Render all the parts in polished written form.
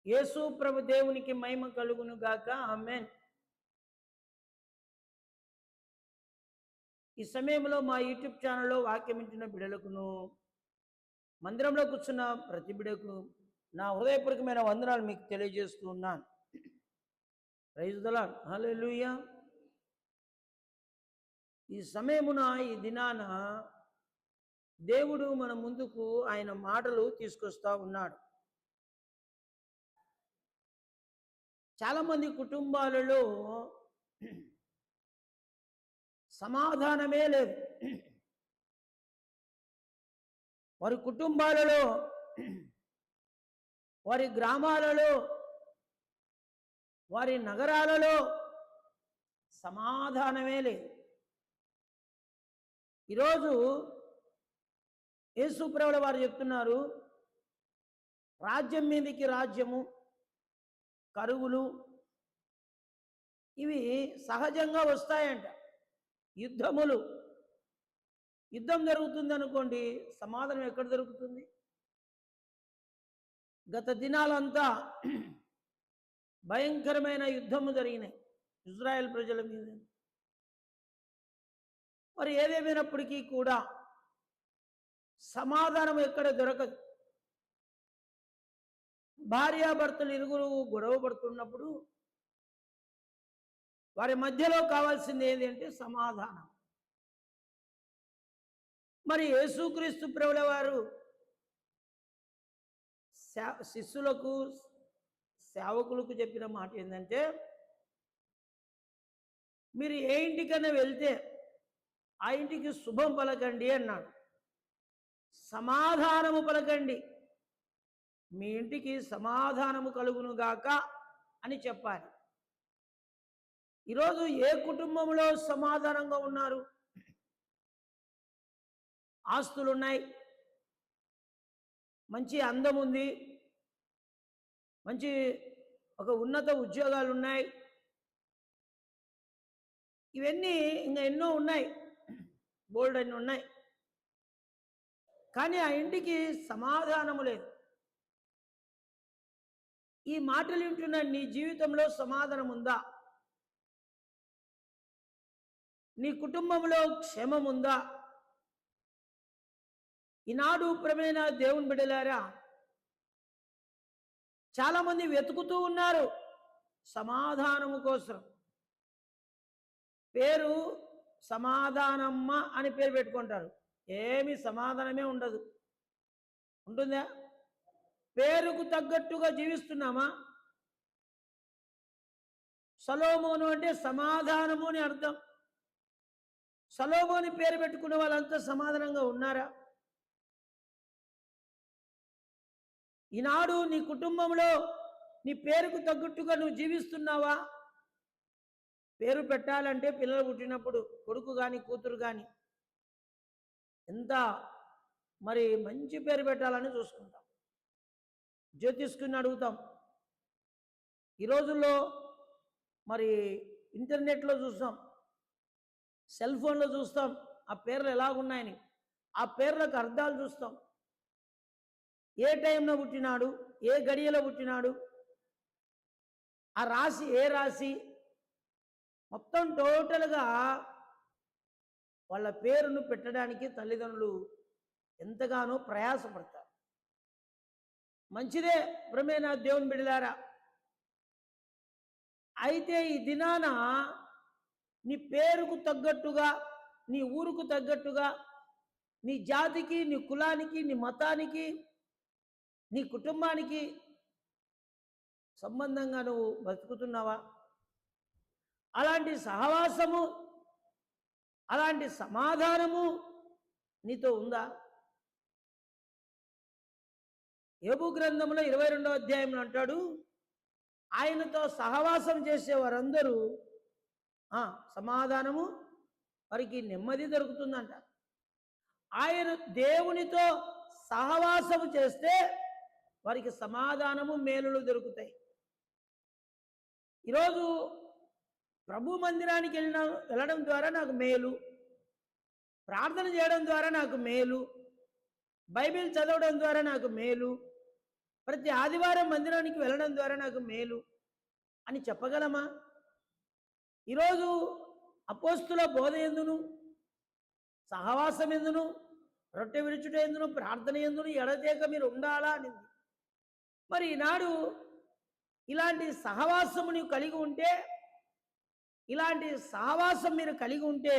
యేసు ప్రభు దేవునికి మహిమ కలుగును గాక. ఆమేన్. ఈ సమయంలో మా యూట్యూబ్ ఛానల్లో వాక్యం వింటున్న బిడ్డలకును, మందిరంలో కూర్చున్న ప్రతి బిడ్డకు నా హృదయపూర్వకమైన వందనాలు మీకు తెలియజేస్తూ ఉన్నాను. Praise the Lord. హల్లెలూయా. ఈ సమయమున ఈ దినాన దేవుడు మన ముందుకు ఆయన మాటలు తీసుకొస్తా ఉన్నాడు. చాలామంది కుటుంబాలలో సమాధానమే లేదు. వారి కుటుంబాలలో, వారి గ్రామాలలో, వారి నగరాలలో సమాధానమే లేదు. ఈరోజు యేసు ప్రభువుల వారు చెప్తున్నారు, రాజ్యం మీదకి రాజ్యము, కరువులు ఇవి సహజంగా వస్తాయంట. యుద్ధములు, యుద్ధం జరుగుతుంది అనుకోండి, సమాధానం ఎక్కడ దొరుకుతుంది? గత దినాలంతా భయంకరమైన యుద్ధము జరిగినాయి ఇజ్రాయెల్ ప్రజల మీద. మరి ఏదేమైనప్పటికీ కూడా సమాధానం ఎక్కడ దొరకదు. భార్యాభర్తలు ఇరుగురు గొడవ పడుతున్నప్పుడు వారి మధ్యలో కావాల్సింది ఏది అంటే సమాధానం. మరి యేసుక్రీస్తు ప్రభువుల వారు శిష్యులకు, సేవకులకు చెప్పిన మాట ఏంటంటే, మీరు ఏ ఇంటికైనా వెళ్తే ఆ ఇంటికి శుభం పలకండి అన్నాడు. సమాధానము పలకండి, మీ ఇంటికి సమాధానము కలుగునుగాక అని చెప్పాలి. ఈరోజు ఏ కుటుంబంలో సమాధానంగా ఉన్నారు? ఆస్తులున్నాయి, మంచి అందం ఉంది, మంచి ఒక ఉన్నత ఉద్యోగాలు ఉన్నాయి, ఇవన్నీ ఇంకా ఎన్నో ఉన్నాయి, బోల్డ్ అన్నీ ఉన్నాయి. కానీ ఆ ఇంటికి సమాధానము లేదు. ఈ మాటలు వింటున్న నీ జీవితంలో సమాధానం ఉందా? నీ కుటుంబంలో క్షేమం ఉందా? ఈనాడు ప్రియమైన దేవుని బిడ్డలారా, చాలామంది వెతుకుతూ ఉన్నారు సమాధానము కోసం. పేరు సమాధానమ్మ అని పేరు పెట్టుకుంటారు, ఏమి సమాధానమే ఉండదు. ఉంటుందా? పేరుకు తగ్గట్టుగా జీవిస్తున్నామా? సొలొమోను అంటే సమాధానము అని అర్థం. సొలొమోను పేరు పెట్టుకున్న వాళ్ళంతా సమాధానంగా ఉన్నారా? ఈనాడు నీ కుటుంబంలో నీ పేరుకు తగ్గట్టుగా నువ్వు జీవిస్తున్నావా? పేరు పెట్టాలంటే పిల్లలు పుట్టినప్పుడు కొడుకు కానీ కూతురు కానీ ఎంత మరి మంచి పేరు పెట్టాలని చూసుకుంటాం, జ్యోతిష్కుని అడుగుతాం. ఈ రోజుల్లో మరి ఇంటర్నెట్లో చూస్తాం, సెల్ ఫోన్లో చూస్తాం ఆ పేర్లు ఎలాగున్నాయని. ఆ పేర్లకు అర్థాలు చూస్తాం. ఏ టైంలో పుట్టినాడు, ఏ గడియలో పుట్టినాడు, ఆ రాశి ఏ రాశి, మొత్తం టోటల్గా వాళ్ళ పేరును పెట్టడానికి తల్లిదండ్రులు ఎంతగానో ప్రయాసపడతారు. మంచిదే ప్రియమైన దేవుని బిడ్డలారా. అయితే ఈ దినాన నీ పేరుకు తగ్గట్టుగా, నీ ఊరుకు తగ్గట్టుగా, నీ జాతికి, నీ కులానికి, నీ మతానికి, నీ కుటుంబానికి సంబంధంగా నువ్వు బతుకుతున్నావా? అలాంటి సహవాసము, అలాంటి సమాధానము నీతో ఉందా? యోబు గ్రంథంలో 22వ అధ్యాయంలో అంటాడు, ఆయనతో సహవాసం చేసే వారందరూ సమాధానము, వారికి నెమ్మది దొరుకుతుందంట. ఆయన దేవునితో సహవాసము చేస్తే వారికి సమాధానము, మేలులు దొరుకుతాయి. ఈరోజు ప్రభు మందిరానికి వెళ్ళడం ద్వారా నాకు మేలు, ప్రార్థన చేయడం ద్వారా నాకు మేలు, బైబిల్ చదవడం ద్వారా నాకు మేలు, ప్రతి ఆదివారం మందిరానికి వెళ్ళడం ద్వారా నాకు మేలు అని చెప్పగలమా? ఈరోజు అపోస్తుల బోధ ఎందును, సహవాసం ఎందును, రొట్టె విరుచుట ఎందును, ప్రార్థన ఎందును ఎడతేక మీరు ఉండాలా అనింది. మరి ఈనాడు ఇలాంటి సహవాసము నీవు కలిగి ఉంటే, ఇలాంటి సహవాసం మీరు కలిగి ఉంటే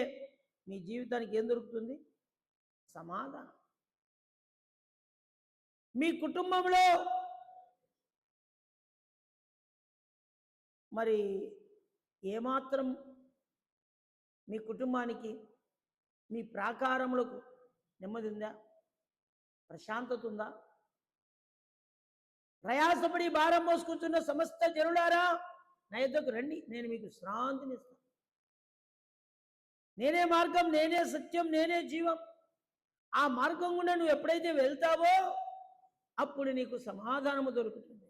మీ జీవితానికి ఏం దొరుకుతుంది? సమాధానం. మీ కుటుంబంలో మరి ఏమాత్రం మీ కుటుంబానికి, మీ ప్రాకారములకు నెమ్మది ఉందా? ప్రశాంతత ఉందా? ప్రయాసపడి భారం మోసుకుంటున్న సమస్త జనులారా నా యొద్దకు రండి, నేను మీకు శ్రాంతిని ఇస్తాను. నేనే మార్గం, నేనే సత్యం, నేనే జీవం. ఆ మార్గం గుండా నువ్వు ఎప్పుడైతే వెళ్తావో అప్పుడు నీకు సమాధానము దొరుకుతుంది.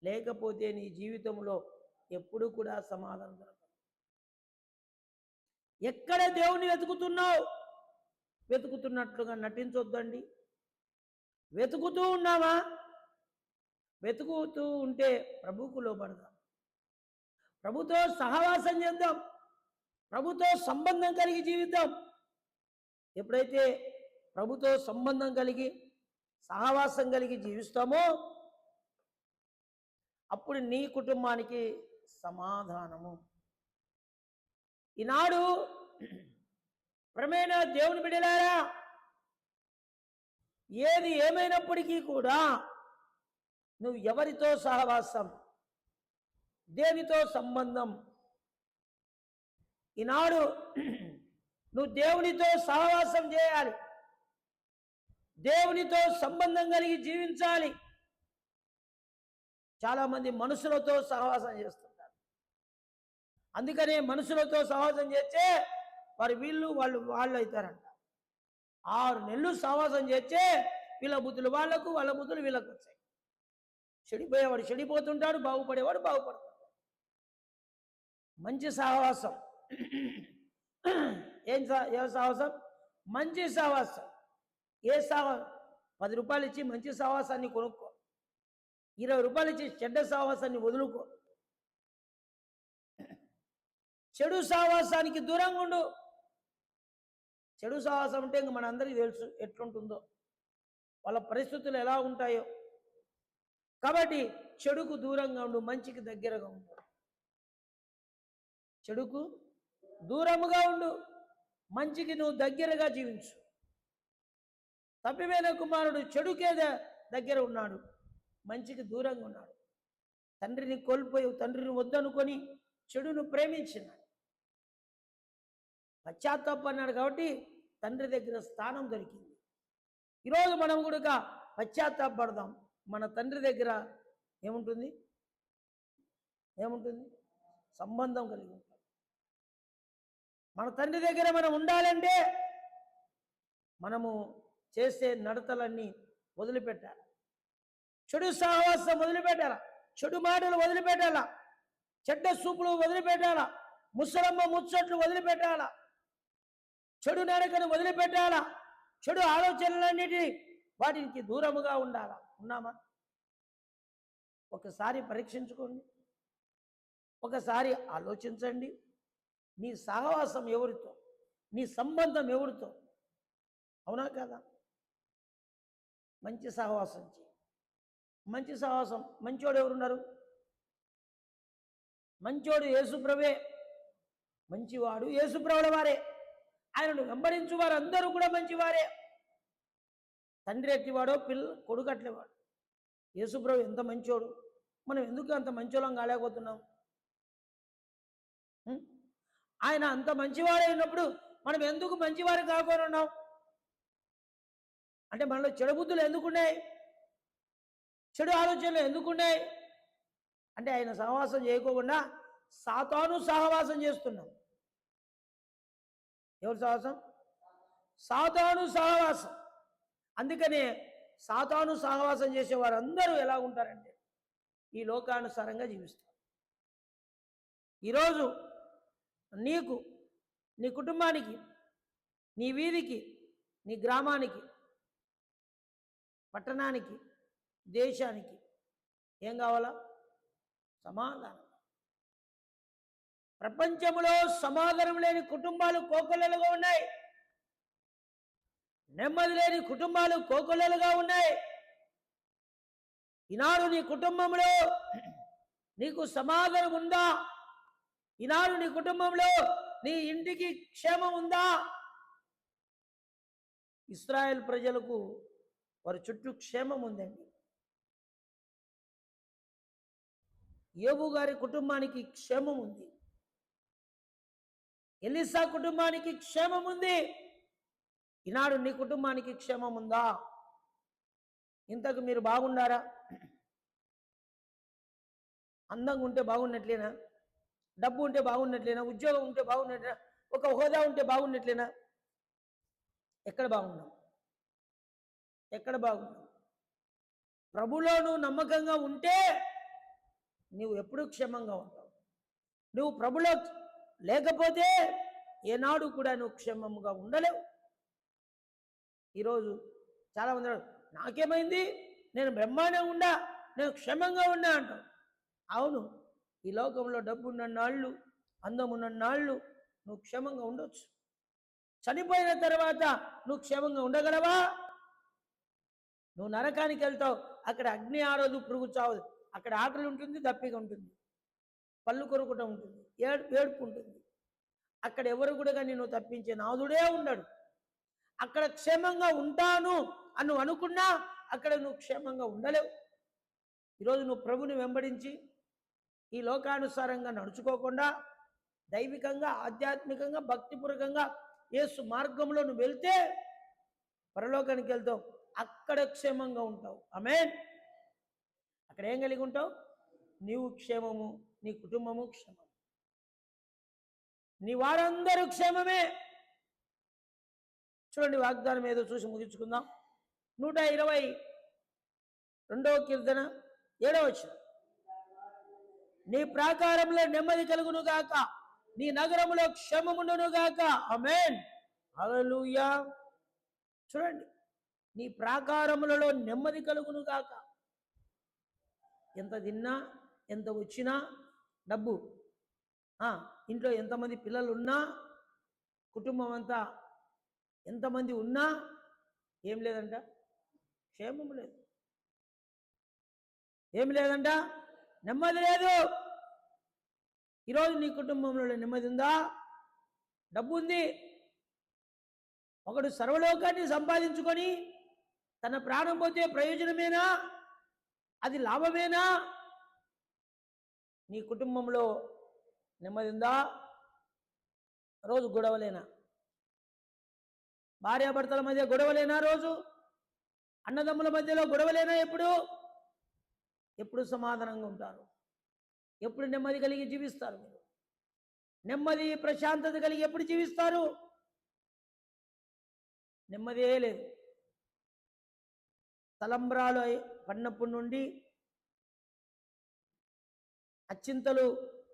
లేకపోతే నీ జీవితంలో ఎప్పుడు కూడా సమాధానం దొరకదు. ఎక్కడ దేవుని వెతుకుతున్నావు? వెతుకుతున్నట్లుగా నటించొద్దండి. వెతుకుతూ ఉన్నావా? వెతుకుతూ ఉంటే ప్రభువుకు లోబడదాం, ప్రభుతో సహవాసం చేద్దాం, ప్రభుతో సంబంధం కలిగి జీవిద్దాం. ఎప్పుడైతే ప్రభుతో సంబంధం కలిగి సహవాసం కలిగి జీవిస్తామో అప్పుడు నీ కుటుంబానికి సమాధానము. ఈనాడు ప్రియమైన దేవుని బిడ్డలారా, ఏది ఏమైనప్పటికీ కూడా నువ్వు ఎవరితో సహవాసం, దేనితో సంబంధం? ఈనాడు నువ్వు దేవునితో సహవాసం చేయాలి, దేవునితో సంబంధం కలిగి జీవించాలి. చాలామంది మనుషులతో సహవాసం చేస్తుంటారు. అందుకనే మనుషులతో సహవాసం చేస్తే వారు వీళ్ళు వాళ్ళు అవుతారంట. 6 నెలలు సహవాసం చేస్తే వీళ్ళ బుద్ధులు వాళ్లకు, వాళ్ళ బుద్ధులు వీళ్ళకు వచ్చాయి. చెడిపోయేవాడు చెడిపోతుంటాడు, బాగుపడేవాడు బాగుపడతాడు. మంచి సహవాసం. ఏ సహవాసం? మంచి సహవాసం. ఏ సహవాసం? 10 రూపాయలు ఇచ్చి మంచి సహవాసాన్ని కొనుక్కో, 20 రూపాయలు ఇచ్చి చెడ్డ సహవాసాన్ని వదులుకో. చెడు సహవాసానికి దూరంగా ఉండు. చెడు సహవాసం అంటే ఇంక మనందరికీ తెలుసు ఎట్లుంటుందో, వాళ్ళ పరిస్థితులు ఎలా ఉంటాయో. కాబట్టి చెడుకు దూరంగా ఉండు, మంచికి దగ్గరగా ఉండు. చెడుకు దూరముగా ఉండు, మంచికి నువ్వు దగ్గరగా జీవించు. తప్పిపోయిన కుమారుడు చెడుకే దగ్గర ఉన్నాడు, మంచికి దూరంగా ఉన్నాడు. తండ్రిని కోల్పోయి తండ్రిని వద్దనుకొని చెడును ప్రేమించినాడు. పశ్చాత్తాపన్నాడు కాబట్టి తండ్రి దగ్గర స్థానం దొరికింది. ఈరోజు మనం కూడా పశ్చాత్తాపడదాం. మన తండ్రి దగ్గర ఏముంటుంది? సంబంధం కలిగి ఉంటాం. మన తండ్రి దగ్గర మనం ఉండాలంటే మనము చేసే నడతలన్నీ వదిలిపెట్టాలి. చెడు సహవాసం వదిలిపెట్టాలా, చెడు మాటలు వదిలిపెట్టాలా, చెడ్డ సూపులు వదిలిపెట్టాలా, ముసలమ్మ ముచ్చట్లు వదిలిపెట్టాలా, చెడు నడకను వదిలిపెట్టాలా, చెడు ఆలోచనలన్నిటినీ వాటికి దూరముగా ఉండాలా. ఉన్నామా? ఒకసారి పరీక్షించుకోండి, ఒకసారి ఆలోచించండి. నీ సహవాసం ఎవరితో, నీ సంబంధం ఎవరితో? అవునా కదా? మంచి సహవాసం చేయి. మంచి సహవాసం. మంచోడు ఎవరున్నారు? మంచోడు యేసుప్రభే. మంచివాడు యేసుప్రభుల వారే. ఆయనను వెంబడించు వారు అందరూ కూడా మంచివారే. తండ్రి ఎట్టివాడో కొడుకు అట్లేవాడు. యేసుప్రభు ఎంత మంచోడు, మనం ఎందుకు అంత మంచోళం కాలేకపోతున్నాం? ఆయన అంత మంచివాడే ఉన్నప్పుడు మనం ఎందుకు మంచివారు కాకుండా ఉన్నాం? అంటే మనలో చెడు బుద్ధులు ఎందుకున్నాయి, చెడు ఆలోచనలు ఎందుకున్నాయి అంటే ఆయన సహవాసం చేయకోకుండా సాతాను సహవాసం చేస్తున్నాం. ఎవరు సహవాసం? సాతాను సహవాసం. అందుకనే సాతాను సహవాసం చేసే వారందరూ ఎలా ఉంటారంటే ఈ లోకానుసారంగా జీవిస్తారు. ఈరోజు నీకు, నీ కుటుంబానికి, నీ వీధికి, నీ గ్రామానికి, పట్టణానికి దేశానికి ఏం కావాలా? సమాధానం. ప్రపంచంలో సమాధానం లేని కుటుంబాలు కోకొల్లలుగా ఉన్నాయి. నెమ్మది లేని కుటుంబాలు కోకొల్లలుగా ఉన్నాయి. ఈనాడు నీ కుటుంబంలో నీకు సమాధానం ఉందా? ఈనాడు నీ కుటుంబంలో నీ ఇంటికి క్షేమం ఉందా? ఇశ్రాయేల్ ప్రజలకు వారి చుట్టూ క్షేమం ఉందండి. యోబు గారి కుటుంబానికి క్షేమం ఉంది. ఎలీసా కుటుంబానికి క్షేమం ఉంది. ఈనాడు నీ కుటుంబానికి క్షేమం ఉందా? ఇంతకు మీరు బాగుండారా? అందంగా ఉంటే బాగున్నట్లేనా? డబ్బు ఉంటే బాగున్నట్లేనా? ఉద్యోగం ఉంటే బాగున్నట్లేనా? ఒక హోదా ఉంటే బాగున్నట్లేనా? ఎక్కడ బాగున్నావు? ఎక్కడ బాగున్నావు? ప్రభులో నువ్వు నమ్మకంగా ఉంటే నువ్వు ఎప్పుడూ క్షేమంగా ఉంటావు. నువ్వు ప్రభులో లేకపోతే ఏనాడు కూడా నువ్వు క్షేమంగా ఉండలేవు. ఈరోజు చాలామంది నాకేమైంది, నేను బ్రహ్మాండంగా ఉండా, నేను క్షేమంగా ఉన్నా అంటావు. అవును, ఈ లోకంలో డబ్బు ఉన్న నాళ్ళు, అందం ఉన్న నాళ్ళు నువ్వు క్షేమంగా ఉండొచ్చు. చనిపోయిన తర్వాత నువ్వు క్షేమంగా ఉండగలవా? నువ్వు నరకానికి వెళ్తావు, అక్కడ అగ్ని ఆరోదు, పురుగు చావదు. అక్కడ ఆకలి ఉంటుంది, దప్పిక ఉంటుంది, పళ్ళు కొరుకుట ఉంటుంది, ఏడుపు ఉంటుంది. అక్కడ ఎవరు కూడా నిన్ను తప్పించే నాదుడే ఉండడు. అక్కడ క్షేమంగా ఉంటాను అని నువ్వు అనుకున్నా అక్కడ నువ్వు క్షేమంగా ఉండలేవు. ఈరోజు నువ్వు ప్రభుని వెంబడించి ఈ లోకానుసారంగా నడుచుకోకుండా దైవికంగా, ఆధ్యాత్మికంగా, భక్తిపూర్వకంగా యేసు మార్గంలో నువ్వు వెళ్తే పరలోకానికి వెళ్తావు. అక్కడ క్షేమంగా ఉంటావు. ఆమేన్. అక్కడ ఏం కలిగి ఉంటావు? నీవు క్షేమము, నీ కుటుంబము క్షేమము, నీ వారందరూ క్షేమమే. చూడండి, వాగ్దానం ఏదో చూసి ముగించుకుందాం. 122వ కీర్తన 7వ వచనం. నీ ప్రాకారంలో నెమ్మది కలుగును గాక, నీ నగరములో క్షేమముండును గాక. ఆమేన్. హల్లెలూయా. చూడండి, నీ ప్రాకారములలో నెమ్మది కలుగును గాక. ఎంత తిన్నా, ఎంత వచ్చినా డబ్బు, ఇంట్లో ఎంతమంది పిల్లలు ఉన్నా, కుటుంబం అంతా ఎంతమంది ఉన్నా ఏం లేదంట? క్షేమం లేదు. ఏమి లేదంట? నెమ్మది లేదు. ఈరోజు నీ కుటుంబంలో నెమ్మది ఉందా? డబ్బు ఉంది. ఒకడు సర్వలోకాన్ని సంపాదించుకొని తన ప్రాణం పోతే ప్రయోజనమేనా? అది లాభమేనా? నీ కుటుంబంలో నెమ్మది ఉందా? రోజు గొడవలేనా? భార్యాభర్తల మధ్య గొడవలేనా? రోజు అన్నదమ్ముల మధ్యలో గొడవలేనా? ఎప్పుడు సమాధానంగా ఉంటారు? ఎప్పుడు నెమ్మది కలిగి జీవిస్తారు? మీరు నెమ్మది, ప్రశాంతత కలిగి ఎప్పుడు జీవిస్తారు? నెమ్మదే లేదు. తలంబ్రాలు పడినప్పటి నుండి, అచ్చింతలు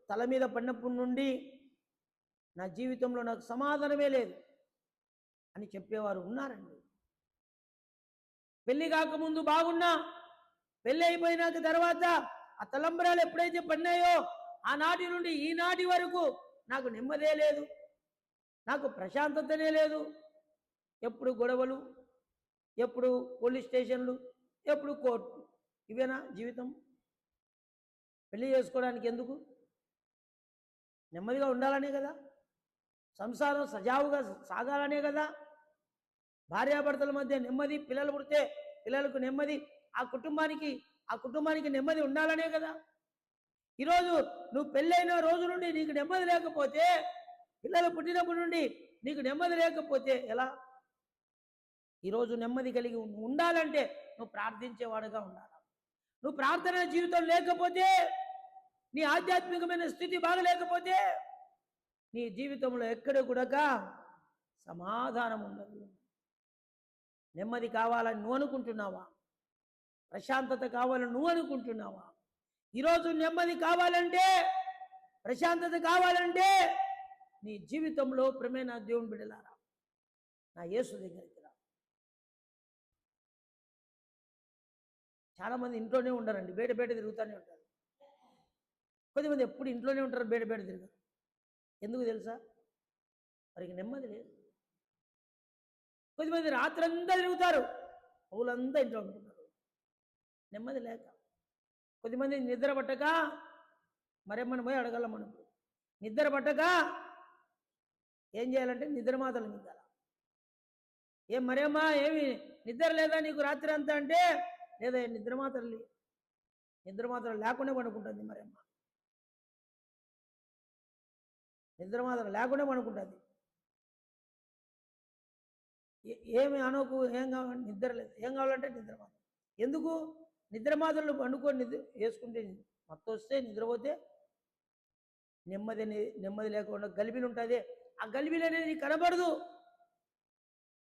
తల మీద పడినప్పటి నుండి నా జీవితంలో నాకు సమాధానమే లేదు అని చెప్పేవారు ఉన్నారండి. పెళ్లి కాకముందు బాగున్నా, పెళ్ళి అయిపోయినాక తర్వాత ఆ తలంబ్రాలు ఎప్పుడైతే పడినాయో ఆనాటి నుండి ఈనాటి వరకు నాకు నెమ్మదే లేదు, నాకు ప్రశాంతతనే లేదు. ఎప్పుడు గొడవలు, ఎప్పుడు పోలీస్ స్టేషన్లు, ఎప్పుడు కోర్టు. ఇవేనా జీవితం? పెళ్లి చేసుకోవడానికి ఎందుకు? నెమ్మదిగా ఉండాలనే కదా, సంసారం సజావుగా సాగాలనే కదా. భార్యాభర్తల మధ్య నెమ్మది, పిల్లలు పుడితే పిల్లలకు నెమ్మది, ఆ కుటుంబానికి నెమ్మది ఉండాలనే కదా. ఈరోజు నువ్వు పెళ్ళైన రోజు నుండి నీకు నెమ్మది లేకపోతే, పిల్లలు పుట్టినప్పటి నుండి నీకు నెమ్మది లేకపోతే ఎలా? ఈరోజు నెమ్మది కలిగి ఉండాలంటే నువ్వు ప్రార్థించేవాడుగా ఉండాలి. నువ్వు ప్రార్థన జీవితం లేకపోతే, నీ ఆధ్యాత్మికమైన స్థితి బాగలేకపోతే నీ జీవితంలో ఎక్కడ కూడా సమాధానం ఉండదు. నెమ్మది కావాలని నువ్వు అనుకుంటున్నావా? ప్రశాంతత కావాలని నువ్వు అనుకుంటున్నావా? ఈరోజు నెమ్మది కావాలంటే, ప్రశాంతత కావాలంటే నీ జీవితంలో ప్రేమైన దేవుని బిడ్డలారా, నా యేసు దగ్గరికి రా. చాలామంది ఇంట్లోనే ఉండరండి, బయట బయట తిరుగుతూనే ఉంటారు. కొద్దిమంది ఎప్పుడు ఇంట్లోనే ఉంటారు, బయట బయట తిరుగుతారు. ఎందుకు తెలుసా? వారికి నెమ్మది లేదు. కొద్దిమంది రాత్రంతా తిరుగుతారు, పౌలంతా ఇంట్లో ఉంటున్నారు, నెమ్మది లేక. కొద్దిమంది నిద్ర పట్టక మరేమని పోయి అడగల మనకు. నిద్ర పట్టక ఏం చేయాలంటే నిద్ర మాతలు మింగాల. ఏం మరేమ్మా ఏమి నిద్ర లేదా నీకు రాత్రి అంతా అంటే, లేదా నిద్ర మాత్రలు లేకుండా పడుకుంటుంది మరేమ్మ. నిద్ర మాత్రం లేకుండా పడుకుంటుంది. ఏమి అనోకు, ఏం కావాలి, నిద్ర లేదు, ఏం కావాలంటే నిద్ర మాత్రం. ఎందుకు? నిద్ర మాత్రలు పండుకొని నిద్ర వేసుకుంటే మొత్తం వస్తే నిద్రపోతే నెమ్మది లేకుండా గలిబిలు ఉంటుంది. ఆ గలిబిలు అనేది కనబడదు,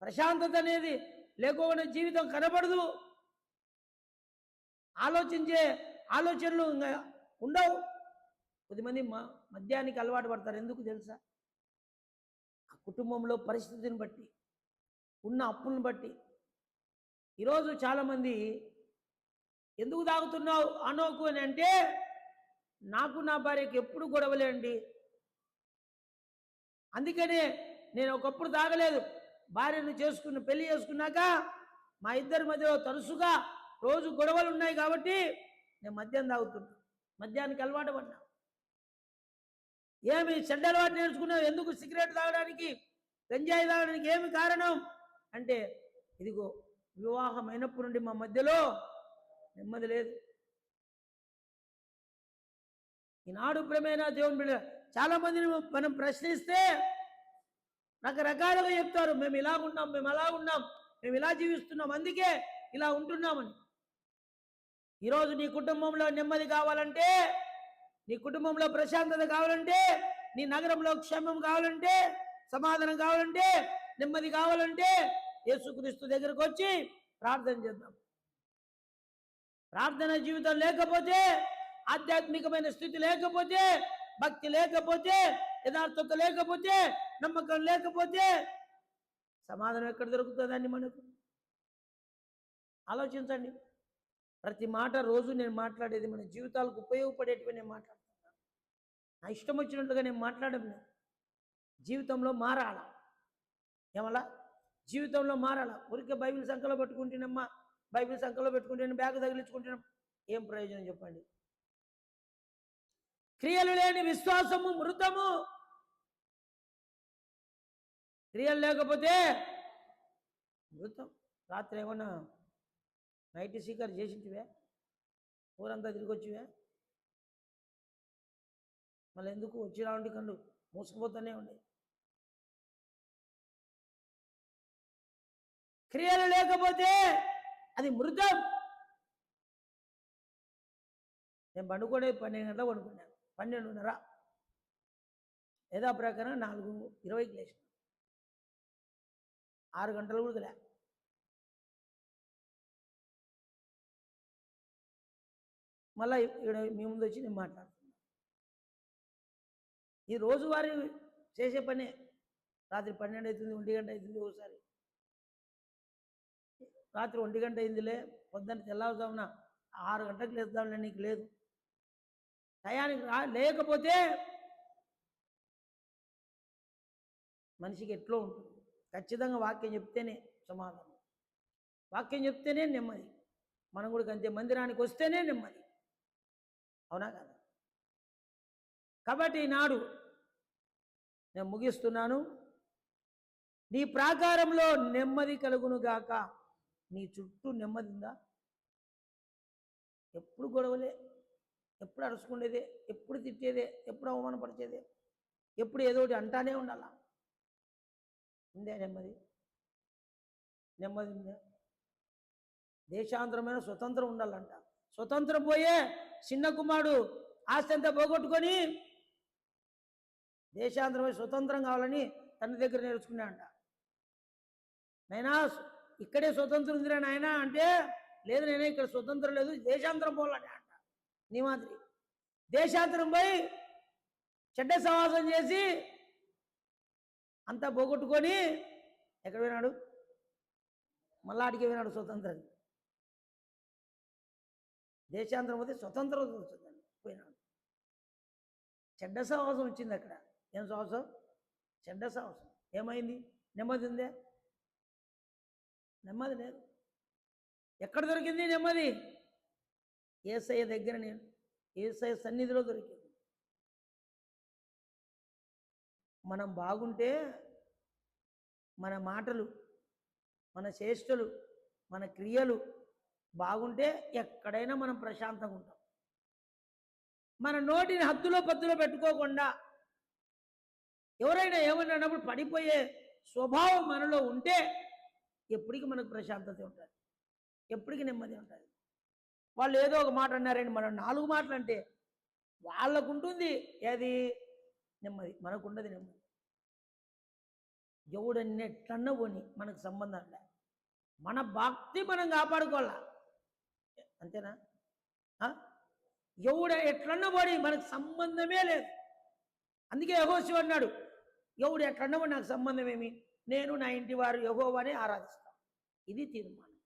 ప్రశాంతత అనేది లేకుండా జీవితం కనబడదు, ఆలోచించే ఆలోచనలు ఉండవు. కొద్దిమంది మద్యానికి అలవాటు పడతారు. ఎందుకు తెలుసా? ఆ కుటుంబంలో పరిస్థితిని బట్టి, ఉన్న అప్పులను బట్టి. ఈరోజు చాలామంది ఎందుకు తాగుతున్నావు అనోకు అని అంటే, నాకు నా భార్యకి ఎప్పుడు గొడవలే అండి, అందుకనే నేను ఒకప్పుడు తాగలేదు, భార్యను పెళ్లి చేసుకున్నాక మా ఇద్దరి మధ్యలో తరచుగా రోజు గొడవలు ఉన్నాయి కాబట్టి నేను మద్యం తాగుతున్నా, మద్యానికి అలవాటు పడినా. ఏమి చెడ్డ అలవాటు నేర్చుకున్నావు? ఎందుకు సిగరెట్ తాగడానికి, గంజాయి తాగడానికి ఏమి కారణం అంటే, ఇదిగో వివాహమైనప్పటి నుండి మా మధ్యలో నెమ్మది లేదు. ఈనాడు ప్రేమైన దేవుని బిడ్డ చాలా మందిని మనం ప్రశ్నిస్తే రకరకాలుగా చెప్తారు. మేము ఇలా ఉన్నాం, మేము అలా ఉన్నాం, మేము ఇలా జీవిస్తున్నాం, అందుకే ఇలా ఉంటున్నామని. ఈరోజు నీ కుటుంబంలో నెమ్మది కావాలంటే, నీ కుటుంబంలో ప్రశాంతత కావాలంటే, నీ నగరంలో క్షేమం కావాలంటే, సమాధానం కావాలంటే, నెమ్మది కావాలంటే యేసుక్రీస్తు దగ్గరకు వచ్చి ప్రార్థన చేద్దాం. ప్రార్థన జీవితం లేకపోతే, ఆధ్యాత్మికమైన స్థితి లేకపోతే, భక్తి లేకపోతే, యథార్థత లేకపోతే, నమ్మకం లేకపోతే సమాధానం ఎక్కడ దొరుకుతుందండి మనకు? ఆలోచించండి. ప్రతి మాట రోజు నేను మాట్లాడేది మన జీవితాలకు ఉపయోగపడేటివి నేను మాట్లాడుతున్నాను. నా ఇష్టం వచ్చినట్లుగా నేను మాట్లాడడం లేదు. జీవితంలో మారాల. ఏమలా? జీవితంలో మారాల. ఊరికే బైబిల్ సంఖ్యలో పెట్టుకుంటేనమ్మా, బైబిల్ సంఖ్యలో పెట్టుకుంటే బ్యాగ్ తగిలించుకుంటున్నాం, ఏం ప్రయోజనం చెప్పండి? క్రియలు లేని విశ్వాసము మృతము. క్రియలు లేకపోతే మృతం. రాత్రి ఏమన్నా నైట్ సీకర్ చేసింటివే, ఊరంతా తిరిగి వచ్చివే, మళ్ళీ ఎందుకు వచ్చినా ఉండి కళ్ళు మూసుకుపోతూనే ఉండే. క్రియలు లేకపోతే అది మృతం. నేను పండుకోలేదు 12 గంటలకు పండుకున్నాను, 12:30 యథా ప్రకారం 4:20కి లేచిన, 6 గంటలు కూడా లే. మళ్ళీ ఇక్కడ మీ ముందు వచ్చి నేను మాట్లాడుతున్నాను. ఈ రోజువారీ చేసే పనే. రాత్రి 12 అవుతుంది, 1 గంట అవుతుంది, ఒకసారి రాత్రి 1 గంట అయిందిలే, పొద్దున్న తెల్లవారుజామున 6 గంటలకు లేద్దాంలే, నీకు లేదు. టయానికి లేకపోతే మనిషికి ఎట్లో ఉంటుంది. ఖచ్చితంగా వాక్యం చెప్తేనే సమాధానం, వాక్యం చెప్తేనే నెమ్మది. మనం కూడా అంతే, మందిరానికి వస్తేనే నెమ్మది. అవునా కదా? కాబట్టి ఈనాడు నేను ముగిస్తున్నాను. నీ ప్రాకారంలో నెమ్మది కలుగునుగాక. నీ చుట్టూ నెమ్మది ఉందా? ఎప్పుడు గొడవలే, ఎప్పుడు అరుచుకునేదే, ఎప్పుడు తిట్టేదే, ఎప్పుడు అవమానపరిచేదే, ఎప్పుడు ఏదో ఒకటి అంటానే ఉండాలా? ఉందే నెమ్మది? నెమ్మది ఉందా? దేశాంతరమైన స్వతంత్రం ఉండాలంట. స్వతంత్రం పోయే చిన్న కుమారుడు ఆస్తి అంతా పోగొట్టుకొని దేశాంతరమైన స్వతంత్రం కావాలని తన దగ్గర నేర్చుకున్నాడంట. నైనా ఇక్కడే స్వతంత్రం ఉందిరా నాయన అంటే, లేదు నేనే ఇక్కడ స్వతంత్రం లేదు, దేశాంతరం పోవాలని అంట. నీ మాదిరి దేశాంతరం పోయి చెడ్డ సమాసం చేసి అంతా పోగొట్టుకొని ఎక్కడ పోయినాడు? మళ్ళా ఆడికి పోయినాడు స్వతంత్రం. దేశాంతరం పోతే స్వతంత్రత వచ్చిందండి, పోయినాడు. చెడ్డ సాహసం వచ్చింది అక్కడ. ఏం సాహసం? చెడ్డ సాహసం. ఏమైంది? నెమ్మది ఉందే? నెమ్మది లేదు. ఎక్కడ దొరికింది నెమ్మది? యేసయ్య దగ్గర, నేను యేసయ్య సన్నిధిలో దొరికింది. మనం బాగుంటే మన మాటలు, మన చేష్టలు, మన క్రియలు బాగుంటే ఎక్కడైనా మనం ప్రశాంతంగా ఉంటాం. మన నోటిని హద్దులో పద్దులో పెట్టుకోకుండా ఎవరైనా ఏమన్నా అన్నప్పుడు పడిపోయే స్వభావం మనలో ఉంటే ఎప్పటికీ మనకు ప్రశాంతత ఉంటుంది, ఎప్పటికీ నెమ్మది ఉంటుంది. వాళ్ళు ఏదో ఒక మాట అన్నారండి, మనం 4 మాటలు అంటే వాళ్ళకు ఉంటుంది ఏది? నెమ్మది. మనకు ఉండదు నెమ్మది. ఎవడన్ని ఎట్లన్నా పోని మనకు సంబంధం లే, మన భక్తి మనం కాపాడుకోవాలా, అంతేనా? ఎవడ ఎట్లన్నా పోని మనకు సంబంధమే లేదు. అందుకే యెహోషువ అన్నాడు, ఎవడు ఎట్లన్నా పోని నాకు సంబంధం ఏమి, నేను నా ఇంటి వారు యెహోవానే ఆరాధిస్తాం. ఇది తీర్మానం,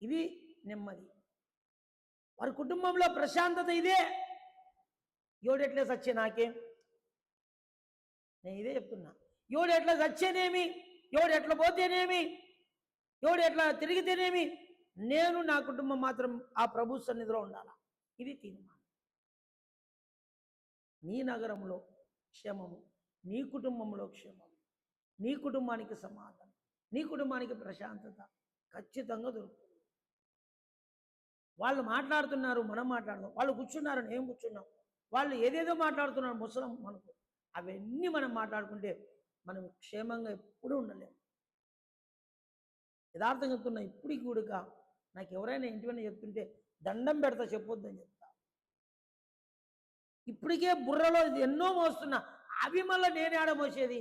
ఇది నెమ్మది. వారి కుటుంబంలో ప్రశాంతత ఇదే. ఎవడు ఎట్లా సచ్చే నాకేం, నేను ఇదే చెప్తున్నా. ఎవడు ఎట్లా సచ్చేనేమి, ఎవడు ఎట్లా పోతేనేమి, ఎవడు ఎట్లా తిరిగితేనేమి, నేను నా కుటుంబం మాత్రం ఆ ప్రభు సన్నిధిలో ఉండాలా. ఇది తీర్మానం. నీ నగరంలో క్షేమము, నీ కుటుంబంలో క్షేమము, నీ కుటుంబానికి సమాధానం, నీ కుటుంబానికి ప్రశాంతత ఖచ్చితంగా దొరుకుతుంది. వాళ్ళు మాట్లాడుతున్నారు, మనం మాట్లాడదాం. వాళ్ళు కూర్చున్నారు, నేను కూర్చున్నాం. వాళ్ళు ఏదేదో మాట్లాడుతున్నారు ముసలం మనకు, అవన్నీ మనం మాట్లాడుకుంటే మనం క్షేమంగా ఎప్పుడూ ఉండలేము. యథార్థంగా చెప్తున్నా, ఇప్పటికి కూడా నాకు ఎవరైనా ఇంటి వెంట చెప్తుంటే దండం పెడతా, చెప్పొద్దని చెప్తా. ఇప్పటికే బుర్రలో ఎన్నో మోస్తున్నా, అవి మళ్ళీ నేనే ఆడ మోసేది.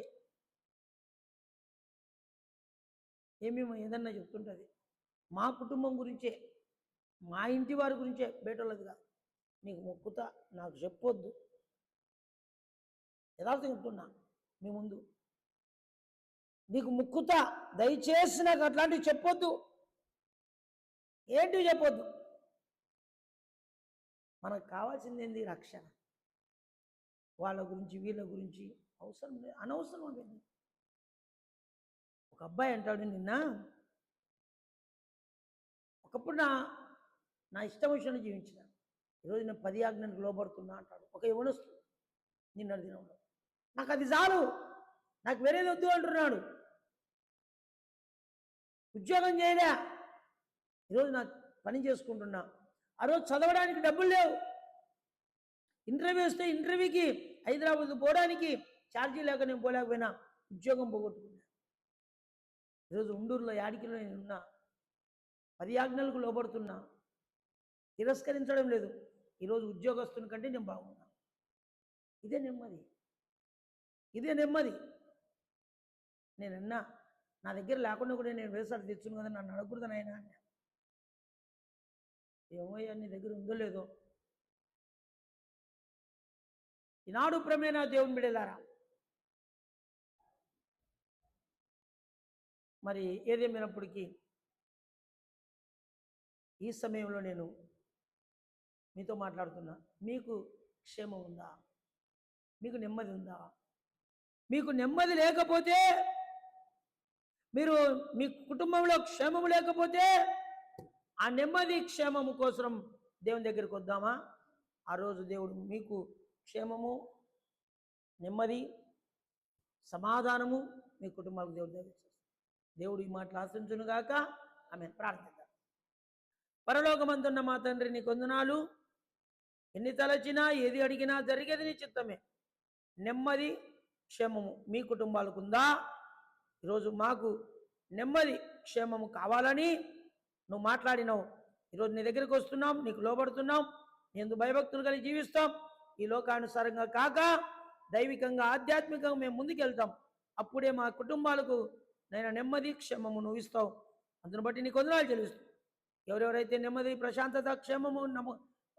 ఏమేమో ఏదన్నా చెప్తుంటుంది, మా కుటుంబం గురించే, మా ఇంటి వారి గురించే, బయటోళ్ళది కాదు. నీకు మొక్కుతా, నాకు చెప్పొద్దు. యథార్థంగా చెప్తున్నా మీ ముందు, నీకు ముక్కుతా, దయచేసి నాకు అట్లాంటివి చెప్పొద్దు. ఏంటివి చెప్పొద్దు. మనకు కావాల్సింది ఏంది? రక్షణ. వాళ్ళ గురించి వీళ్ళ గురించి అవసరం లేదు, అనవసరం అవన్నీ. ఒక అబ్బాయి అంటాడు, నిన్న ఒకప్పుడు నా ఇష్టం విషయాన్ని జీవించిన, ఈరోజు నేను 10 ఆజ్ఞలకు లోబడుతున్నా అంటాడు ఒక యవనస్తుడు. నిన్నటి దినంలో నాకు అది చాలు, నాకు వేరేది వద్దు అంటున్నాడు. ఉద్యోగం చేయలే, ఈరోజు నాకు పని చేసుకుంటున్నా. ఆ రోజు చదవడానికి డబ్బులు లేవు, ఇంటర్వ్యూ వస్తే ఇంటర్వ్యూకి హైదరాబాద్ పోవడానికి ఛార్జీ లేక నేను పోలేకపోయినా, ఉద్యోగం పోగొట్టుకున్నా. ఈరోజు ఉండూరులో యాడికిలో నేను ఉన్నా, 10 ఆజ్ఞలకు లోబడుతున్నా, తిరస్కరించడం లేదు. ఈరోజు ఉద్యోగస్తుని కంటే నేను బాగున్నా. ఇదే నెమ్మది, ఇదే నెమ్మది. నేనన్నా, నా దగ్గర లేకుండా కూడా నేను వేసాలు తెచ్చును కదా, నన్ను అడగకూడదని ఆయన. ఏమోయ్యా, నీ దగ్గర ఉందో లేదో. ఈనాడు ప్రమేణ దేవుని బిడ్డలారా, మరి ఏదేమైనప్పటికీ ఈ సమయంలో నేను మీతో మాట్లాడుతున్నా. మీకు క్షేమం ఉందా? మీకు నెమ్మది ఉందా? మీకు నెమ్మది లేకపోతే, మీరు మీ కుటుంబంలో క్షేమము లేకపోతే, ఆ నెమ్మది క్షేమము కోసం దేవుని దగ్గరికి వద్దామా? ఆ రోజు దేవుడు మీకు క్షేమము, నెమ్మది, సమాధానము మీ కుటుంబాలకు దేవుడు దయచేస్తాడు. దేవుడు ఈ మాటలు ఆశించునుగాక. ఆమె ప్రార్థిద్దాం. పరలోకమందున్న మా తండ్రి, నీ వందనాలు. ఎన్ని తలచినా, ఏది అడిగినా జరిగేది నీ చిత్తమే. నెమ్మది, క్షేమము మీ కుటుంబాలకు ఉందా? ఈరోజు మాకు నెమ్మది, క్షేమము కావాలని నువ్వు మాట్లాడినావు. ఈరోజు నీ దగ్గరికి వస్తున్నాం, నీకు లోబడుతున్నాం, నీకు భయభక్తులు కలిగి జీవిస్తాం. ఈ లోకానుసారంగా కాక దైవికంగా, ఆధ్యాత్మికంగా మేము ముందుకెళ్తాం. అప్పుడే మా కుటుంబాలకు నేను నెమ్మది, క్షేమము నువ్వు ఇస్తావు. అందును బట్టి నీకు వందనాలు చెల్లిస్తాం. ఎవరెవరైతే నెమ్మది, ప్రశాంతత, క్షేమము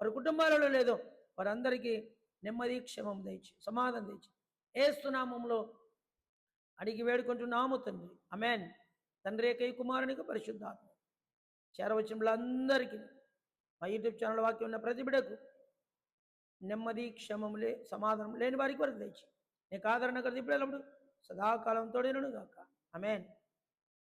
వారి కుటుంబాలలో లేదో వారందరికీ నెమ్మది, క్షేమం దయచి, సమాధానం దయచి, యేసు నామములో అడిగి వేడుకుంటున్నాము తండ్రి. ఆమేన్. తండ్రి ఏకైక కుమారునికి పరిశుద్ధాత్మ చేరవచ్చినలందరికీ మా యూట్యూబ్ ఛానల్ వాక్యం ఉన్న ప్రతి బిడకు నెమ్మది క్షమములే సమాధానం లేని వారికి వరకు తెచ్చి నీకు ఆదరణ కలిసి ఇప్పుడు సదాకాలం తోడేను గాక ఆమేన్.